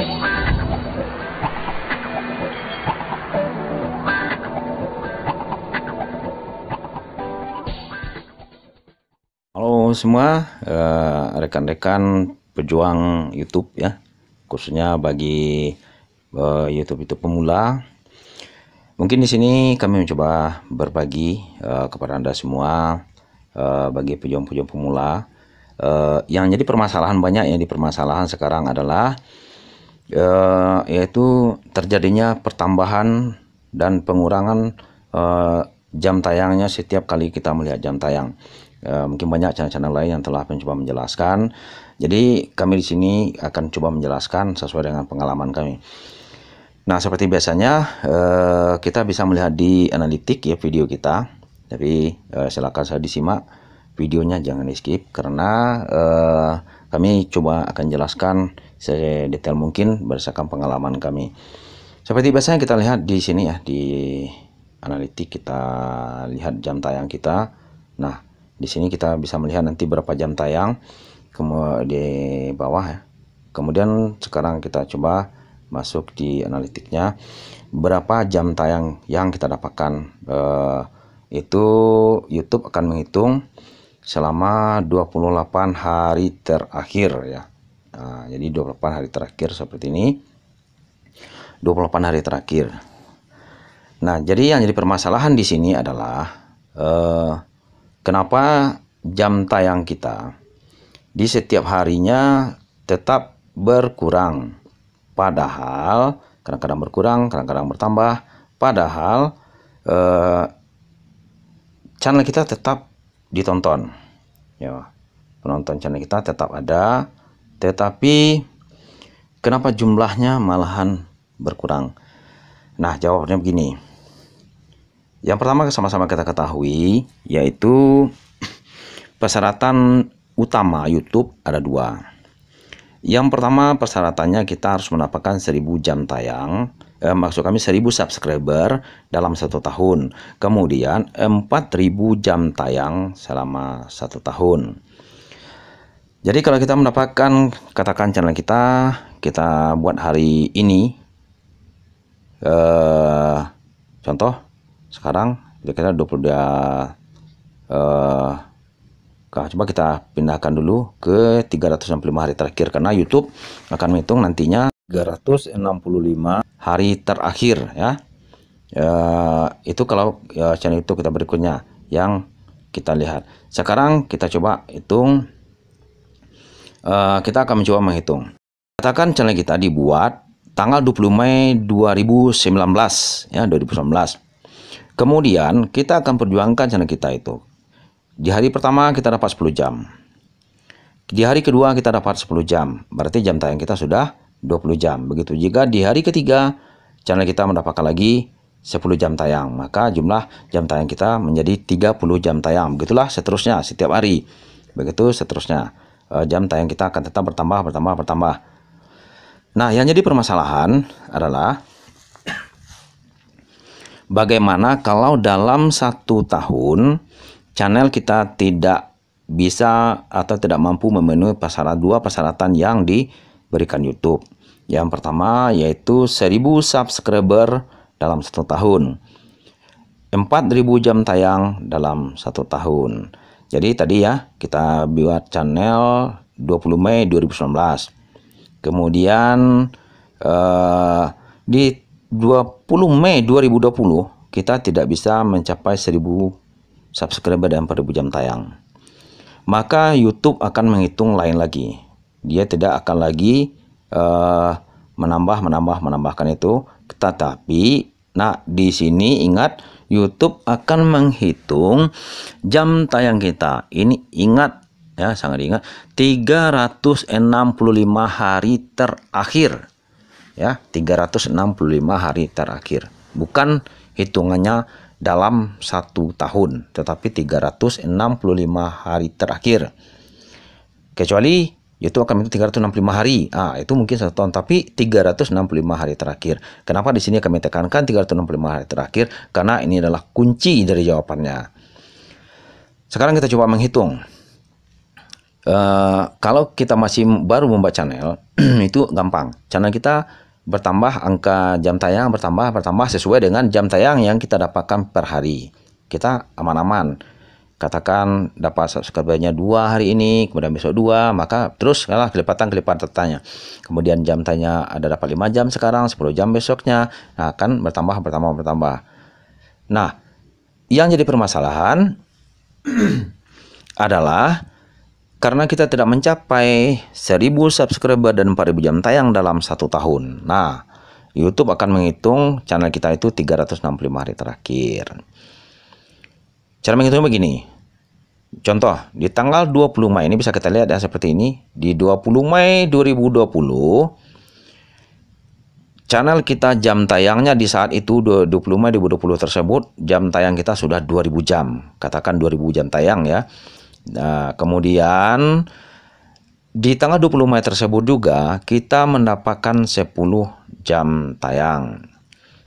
Halo semua, rekan-rekan pejuang YouTube ya, khususnya bagi YouTube itu pemula. Mungkin di sini kami mencoba berbagi kepada Anda semua bagi pejuang-pejuang pemula. Yang jadi permasalahan banyak yang dipermasalahan sekarang adalah yaitu terjadinya pertambahan dan pengurangan jam tayangnya setiap kali kita melihat jam tayang. Mungkin banyak channel-channel lain yang telah mencoba menjelaskan. Jadi kami di sini akan coba menjelaskan sesuai dengan pengalaman kami. Nah, seperti biasanya kita bisa melihat di analitik ya video kita. Tapi silakan saya disimak videonya, jangan di skip karena kami coba akan jelaskan sedetail mungkin berdasarkan pengalaman kami. Seperti biasanya kita lihat di sini ya, di analitik kita lihat jam tayang kita. Nah, di sini kita bisa melihat nanti berapa jam tayang di bawah ya. Kemudian sekarang kita coba masuk di analitiknya, berapa jam tayang yang kita dapatkan. Itu YouTube akan menghitung selama 28 hari terakhir ya. Nah, jadi 28 hari terakhir seperti ini. 28 hari terakhir. Nah, jadi yang jadi permasalahan di sini adalah kenapa jam tayang kita di setiap harinya tetap berkurang. Padahal kadang-kadang berkurang, kadang-kadang bertambah. Padahal channel kita tetap ditonton. Ya, penonton channel kita tetap ada. Tetapi kenapa jumlahnya malahan berkurang? Nah, jawabnya begini. Yang pertama sama-sama kita ketahui yaitu persyaratan utama YouTube ada dua. Yang pertama persyaratannya kita harus mendapatkan 1000 jam tayang, maksud kami 1000 subscriber dalam 1 tahun. Kemudian 4000 jam tayang selama 1 tahun. Jadi kalau kita mendapatkan, katakan channel kita buat hari ini, contoh sekarang kira-kira 22 coba kita pindahkan dulu ke 365 hari terakhir karena YouTube akan menghitung nantinya 365 hari terakhir ya. Itu kalau channel YouTube kita berikutnya yang kita lihat. Sekarang kita coba hitung, kita akan mencoba menghitung. Katakan channel kita dibuat tanggal 20 Mei 2019 ya, 2019. Kemudian kita akan perjuangkan channel kita itu. Di hari pertama kita dapat 10 jam. Di hari kedua kita dapat 10 jam. Berarti jam tayang kita sudah 20 jam. Begitu jika di hari ketiga channel kita mendapatkan lagi 10 jam tayang. Maka jumlah jam tayang kita menjadi 30 jam tayang. Begitulah seterusnya setiap hari. Begitu seterusnya. Jam tayang kita akan tetap bertambah. Nah, yang jadi permasalahan adalah bagaimana kalau dalam 1 tahun channel kita tidak bisa atau tidak mampu memenuhi dua persyaratan yang diberikan YouTube. Yang pertama yaitu 1000 subscriber dalam 1 tahun, 4000 jam tayang dalam 1 tahun. Jadi tadi ya kita buat channel 20 Mei 2019. Kemudian di 20 Mei 2020 kita tidak bisa mencapai 1000 subscriber dan 4000 jam tayang. Maka YouTube akan menghitung lain lagi. Dia tidak akan lagi menambahkan itu. Tetapi nah di sini ingat, YouTube akan menghitung jam tayang kita. Ini ingat ya, sangat ingat, 365 hari terakhir. Ya, 365 hari terakhir. Bukan hitungannya dalam 1 tahun, tetapi 365 hari terakhir. Kecuali itu akan 365 hari. Itu mungkin 1 tahun, tapi 365 hari terakhir. Kenapa di sini kami tekankan 365 hari terakhir? Karena ini adalah kunci dari jawabannya. Sekarang kita coba menghitung. Kalau kita masih baru membuat channel, itu gampang. Channel kita bertambah, angka jam tayang bertambah sesuai dengan jam tayang yang kita dapatkan per hari. Kita aman-aman. Katakan dapat subscribernya 2 hari ini, kemudian besok 2, maka terus kalah kelipatan-kelipatannya. Kemudian jam tayangnya ada dapat 5 jam sekarang, 10 jam besoknya, nah, akan bertambah. Nah, yang jadi permasalahan adalah karena kita tidak mencapai 1000 subscriber dan 4000 jam tayang dalam 1 tahun. Nah, YouTube akan menghitung channel kita itu 365 hari terakhir. Cara menghitungnya begini. Contoh, di tanggal 20 Mei ini bisa kita lihat ya seperti ini. Di 20 Mei 2020, channel kita jam tayangnya di saat itu 20 Mei 2020 tersebut, jam tayang kita sudah 2000 jam. Katakan 2000 jam tayang ya. Nah, kemudian di tanggal 20 Mei tersebut juga kita mendapatkan 10 jam tayang.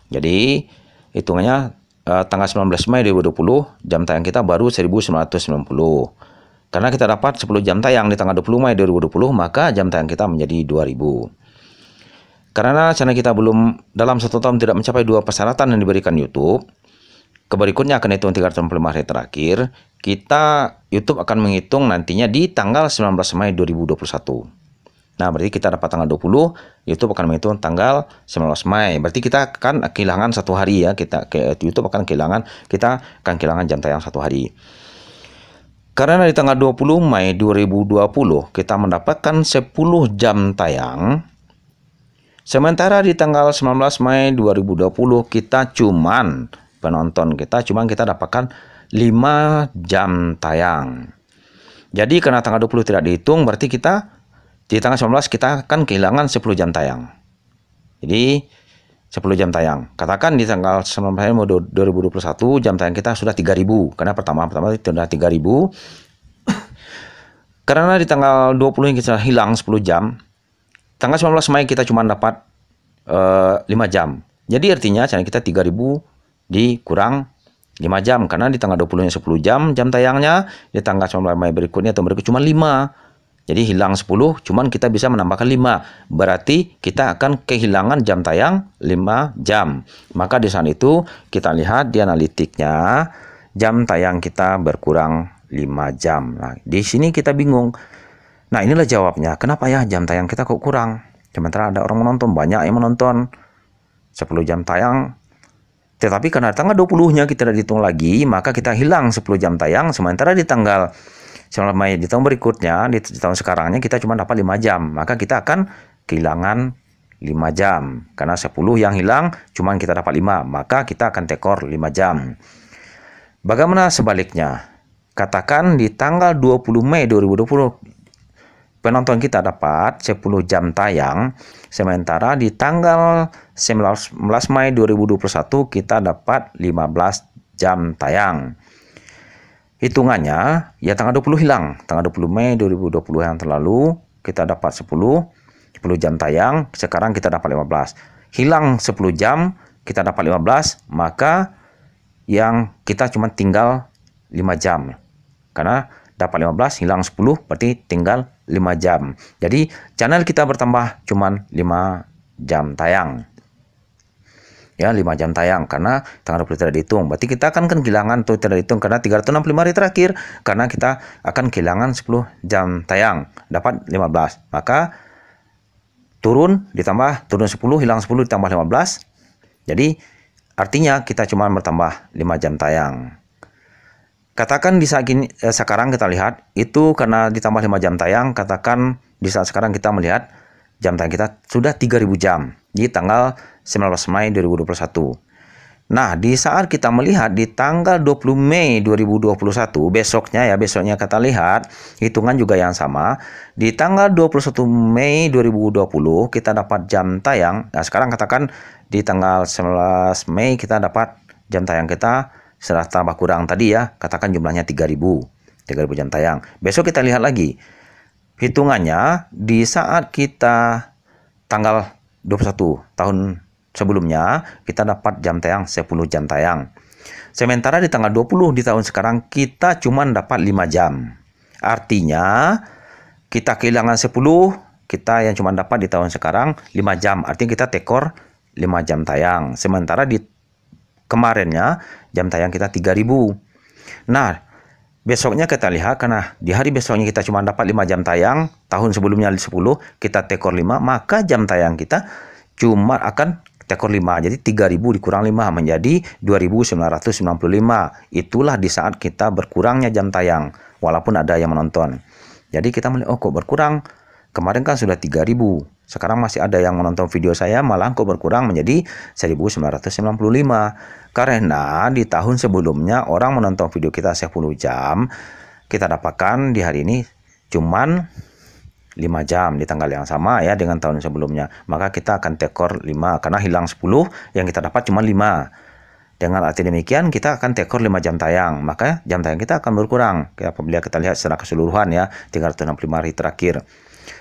Jadi hitungannya tanggal 19 Mei 2020 jam tayang kita baru 1990. Karena kita dapat 10 jam tayang di tanggal 20 Mei 2020, maka jam tayang kita menjadi 2000. Karena channel kita belum dalam 1 tahun tidak mencapai 2 persyaratan yang diberikan YouTube, berikutnya akan hitung 365 hari terakhir. YouTube akan menghitung nantinya di tanggal 19 Mei 2021. Nah, berarti kita dapat tanggal 20, YouTube akan menghitung tanggal 19 Mei. Berarti kita akan kehilangan 1 hari ya. YouTube akan kehilangan jam tayang 1 hari. Karena di tanggal 20 Mei 2020 kita mendapatkan 10 jam tayang. Sementara di tanggal 19 Mei 2020 kita kita dapatkan 5 jam tayang. Jadi karena tanggal 20 tidak dihitung, berarti kita di tanggal 19 kita akan kehilangan 10 jam tayang. Jadi 10 jam tayang. Katakan di tanggal 19 Mei 2021 jam tayang kita sudah 3000. Karena pertama itu sudah 3000. Karena di tanggal 20 kita hilang 10 jam. Tanggal 19 Mei kita cuma dapat 5 jam. Jadi artinya channel kita 3000 dikurang 5 jam, karena di tanggal 20-nya 10 jam tayangnya, di tanggal 19 Mei berikutnya cuma 5. Jadi hilang 10, cuman kita bisa menambahkan 5. Berarti kita akan kehilangan jam tayang 5 jam. Maka di saat itu kita lihat di analitiknya, jam tayang kita berkurang 5 jam. Nah, di sini kita bingung. Nah, inilah jawabnya. Kenapa ya jam tayang kita kok kurang? Sementara ada orang menonton, banyak yang menonton. 10 jam tayang. Tetapi karena tanggal 20-nya kita tidak dihitung lagi, maka kita hilang 10 jam tayang. Sementara di tanggal 19 Mei di tahun berikutnya, di tahun sekarangnya kita cuma dapat 5 jam. Maka kita akan kehilangan 5 jam. Karena 10 yang hilang, cuma kita dapat 5. Maka kita akan tekor 5 jam. Bagaimana sebaliknya? Katakan di tanggal 20 Mei 2020, penonton kita dapat 10 jam tayang, sementara di tanggal 19 Mei 2021 kita dapat 15 jam tayang. Hitungannya, ya tanggal 20 hilang. Tanggal 20 Mei 2020 yang terlalu, kita dapat 10 jam tayang, sekarang kita dapat 15. Hilang 10 jam, kita dapat 15, maka yang kita cuma tinggal 5 jam. Karena dapat 15, hilang 10, berarti tinggal 5 jam. Jadi channel kita bertambah cuman 5 jam tayang. Ya, 5 jam tayang karena tanggal 20 tidak dihitung. Berarti kita akan kehilangan atau tidak dihitung karena 365 hari terakhir, karena kita akan kehilangan 10 jam tayang, dapat 15. Maka turun 10, hilang 10 ditambah 15. Jadi artinya kita cuma bertambah 5 jam tayang. Katakan di saat ini, sekarang kita lihat itu karena ditambah 5 jam tayang, katakan di saat sekarang kita melihat jam tayang kita sudah 3000 jam di tanggal 19 Mei 2021. Nah, di saat kita melihat di tanggal 20 Mei 2021, besoknya kita lihat hitungan juga yang sama. Di tanggal 21 Mei 2020 kita dapat jam tayang. Nah, sekarang katakan di tanggal 19 Mei kita dapat jam tayang kita setelah tambah kurang tadi ya, katakan jumlahnya 3000 jam tayang. Besok kita lihat lagi hitungannya di saat kita tanggal 21 tahun sebelumnya kita dapat jam tayang 10 jam tayang. Sementara di tanggal 20 di tahun sekarang kita cuma dapat 5 jam. Artinya kita kehilangan 10, kita yang cuma dapat di tahun sekarang 5 jam. Artinya kita tekor 5 jam tayang. Sementara di kemarinnya jam tayang kita 3000. Nah, besoknya kita lihat, karena di hari besoknya kita cuma dapat 5 jam tayang, tahun sebelumnya 10, kita tekor 5, maka jam tayang kita cuma akan tekor 5. Jadi 3000 dikurang 5 menjadi 2995. Itulah di saat kita berkurangnya jam tayang, walaupun ada yang menonton. Jadi kita melihat, oh kok berkurang? Kemarin kan sudah 3000. Sekarang masih ada yang menonton video saya, malah kok berkurang menjadi 1995. Karena di tahun sebelumnya orang menonton video kita 10 jam, kita dapatkan di hari ini cuman 5 jam di tanggal yang sama ya dengan tahun sebelumnya. Maka kita akan tekor 5 karena hilang 10, yang kita dapat cuma 5. Dengan arti demikian kita akan tekor 5 jam tayang, maka jam tayang kita akan berkurang. Apabila kita lihat secara keseluruhan ya, 365 hari terakhir.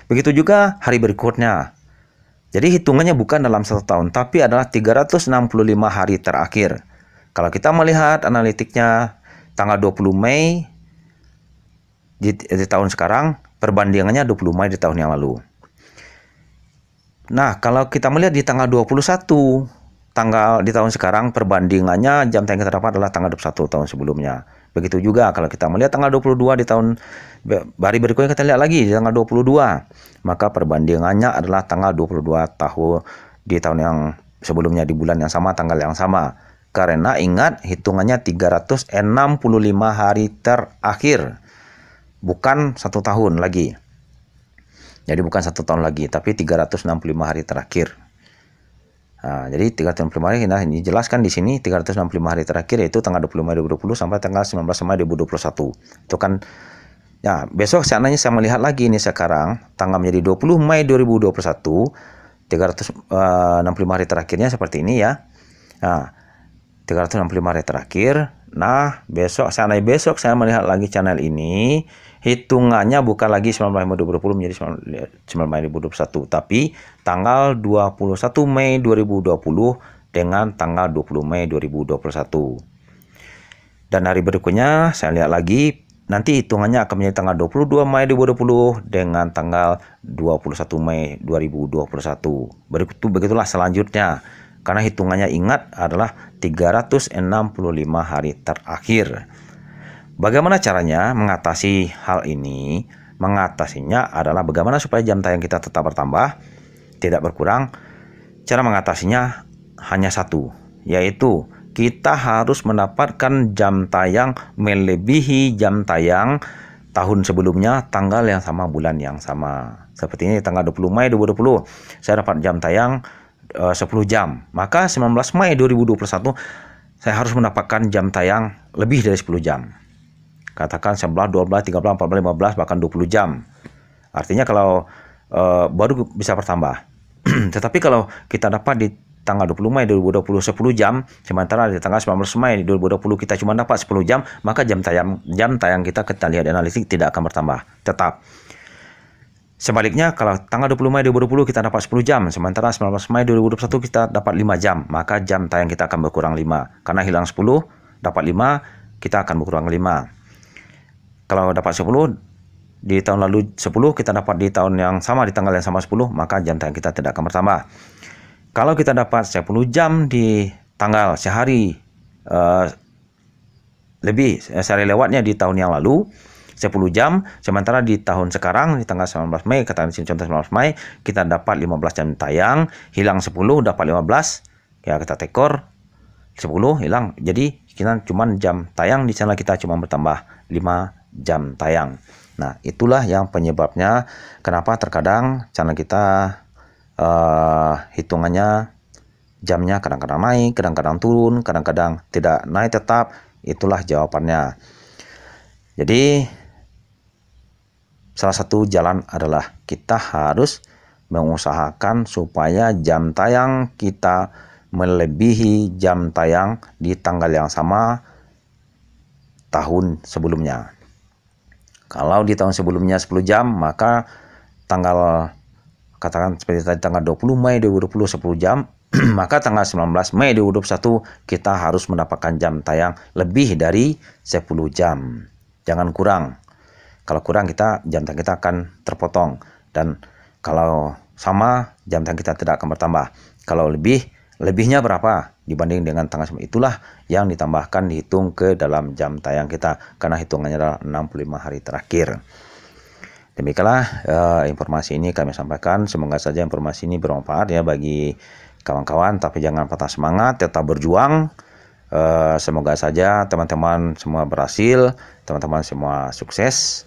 Begitu juga hari berikutnya. Jadi hitungannya bukan dalam 1 tahun, tapi adalah 365 hari terakhir. Kalau kita melihat analitiknya tanggal 20 Mei di tahun sekarang, perbandingannya 20 Mei di tahun yang lalu. Nah, kalau kita melihat di tanggal 21 di tahun sekarang, perbandingannya jam tayang kita dapat adalah tanggal 21 tahun sebelumnya. Begitu juga kalau kita melihat tanggal 22 di tahun hari berikutnya, kita lihat lagi di tanggal 22, maka perbandingannya adalah tanggal 22 di tahun yang sebelumnya, di bulan yang sama, tanggal yang sama. Karena ingat, hitungannya 365 hari terakhir, bukan 1 tahun lagi. Jadi bukan 1 tahun lagi, tapi 365 hari terakhir. Nah, jadi 365 hari ini dijelaskan di sini, 365 hari terakhir yaitu tanggal 20 Mei 2020 sampai tanggal 19 Mei 2021. Itu kan ya, besok seandainya saya melihat lagi ini sekarang tanggal menjadi 20 Mei 2021, 365 hari terakhirnya seperti ini ya. Nah, 365 hari terakhir. Nah, seandainya besok saya melihat lagi channel ini, hitungannya bukan lagi 19 Mei 2020 menjadi 19 Mei 2021, tapi tanggal 21 Mei 2020 dengan tanggal 20 Mei 2021. Dan hari berikutnya saya lihat lagi, nanti hitungannya akan menjadi tanggal 22 Mei 2020 dengan tanggal 21 Mei 2021. Begitulah selanjutnya. Karena hitungannya ingat adalah 365 hari terakhir. Bagaimana caranya mengatasi hal ini? Mengatasinya adalah bagaimana supaya jam tayang kita tetap bertambah, tidak berkurang. Cara mengatasinya hanya satu, yaitu kita harus mendapatkan jam tayang melebihi jam tayang tahun sebelumnya, tanggal yang sama, bulan yang sama. Seperti ini, tanggal 20 Mei 2020, saya dapat jam tayang 10 jam. Maka 19 Mei 2021 saya harus mendapatkan jam tayang lebih dari 10 jam. Katakan 11, 12, 13, 14, 15, bahkan 20 jam. Artinya kalau baru bisa bertambah. Tetapi kalau kita dapat di tanggal 20 Mei 2020 10 jam, sementara di tanggal 19 Mei 2020 kita cuma dapat 10 jam, maka jam tayang kita lihat di analitik tidak akan bertambah, tetap. Sebaliknya, kalau tanggal 20 Mei 2020 kita dapat 10 jam, sementara 19 Mei 2021 kita dapat 5 jam, maka jam tayang kita akan berkurang 5. Karena hilang 10, dapat 5, kita akan berkurang 5. Kalau dapat 10, di tahun lalu 10, kita dapat di tahun yang sama, di tanggal yang sama 10, maka jam tayang kita tidak akan bertambah. Kalau kita dapat 10 jam di tanggal sehari sehari lewatnya di tahun yang lalu, 10 jam, sementara di tahun sekarang, di tanggal 19 Mei, katakan contoh 19 Mei, kita dapat 15 jam tayang, hilang 10, dapat 15, ya kita tekor, 10, hilang. Jadi, kita cuma jam tayang, di sana kita cuma bertambah 5 jam tayang. Nah, itulah yang penyebabnya kenapa terkadang channel kita hitungannya jamnya kadang-kadang naik, kadang-kadang turun, kadang-kadang tidak naik tetap. Itulah jawabannya. Jadi, salah satu jalan adalah kita harus mengusahakan supaya jam tayang kita melebihi jam tayang di tanggal yang sama tahun sebelumnya. Kalau di tahun sebelumnya 10 jam, maka katakan seperti tadi tanggal 20 Mei 2020 10 jam, maka tanggal 19 Mei 2021 kita harus mendapatkan jam tayang lebih dari 10 jam. Jangan kurang. Kalau kurang jam tangan kita akan terpotong, dan kalau sama jam tangan kita tidak akan bertambah. Kalau lebihnya berapa dibanding dengan tanggal semula, itulah yang ditambahkan, dihitung ke dalam jam tayang kita, karena hitungannya adalah 65 hari terakhir. Demikianlah informasi ini kami sampaikan. Semoga saja informasi ini bermanfaat ya bagi kawan-kawan, tapi jangan patah semangat, tetap berjuang. Semoga saja teman-teman semua berhasil, teman-teman semua sukses,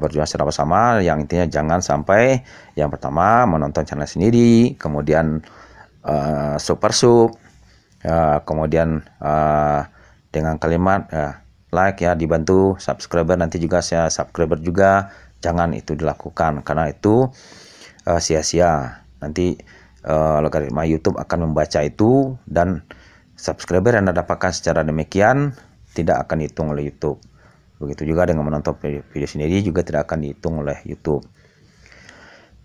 berjuang secara bersama. Yang intinya jangan sampai yang pertama menonton channel sendiri, kemudian super sub, kemudian dengan kalimat like ya, dibantu subscriber, nanti juga saya subscriber juga. Jangan itu dilakukan, karena itu sia-sia. Nanti logaritma YouTube akan membaca itu, dan subscriber yang Anda dapatkan secara demikian tidak akan dihitung oleh YouTube. Begitu juga dengan menonton video sendiri juga tidak akan dihitung oleh YouTube.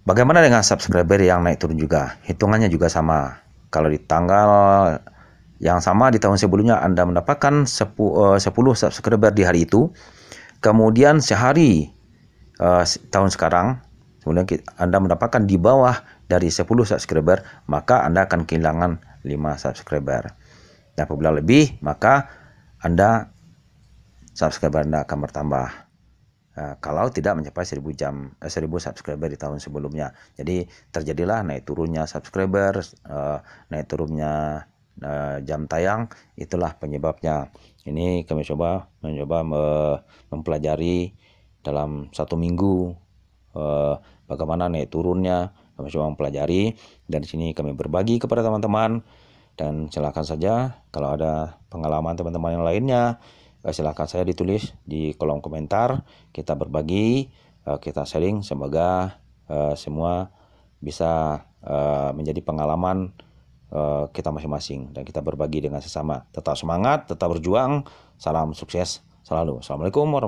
Bagaimana dengan subscriber yang naik turun juga? Hitungannya juga sama. Kalau di tanggal yang sama di tahun sebelumnya Anda mendapatkan 10 subscriber di hari itu, kemudian sehari tahun sekarang kemudian Anda mendapatkan di bawah dari 10 subscriber, maka Anda akan kehilangan 5 subscriber. Dan apabila lebih, maka subscriber Anda akan bertambah. Kalau tidak mencapai 1000 subscriber di tahun sebelumnya. Jadi terjadilah naik turunnya subscriber, naik turunnya jam tayang, itulah penyebabnya. Ini kami mencoba mempelajari dalam 1 minggu bagaimana naik turunnya, kami coba mempelajari, dan di sini kami berbagi kepada teman-teman. Dan silakan saja kalau ada pengalaman teman-teman yang lainnya, silakan saya ditulis di kolom komentar, kita berbagi, kita sharing, semoga semua bisa menjadi pengalaman kita masing-masing, dan kita berbagi dengan sesama. Tetap semangat, tetap berjuang, salam sukses selalu. Assalamualaikum warahmatullahi wabarakatuh.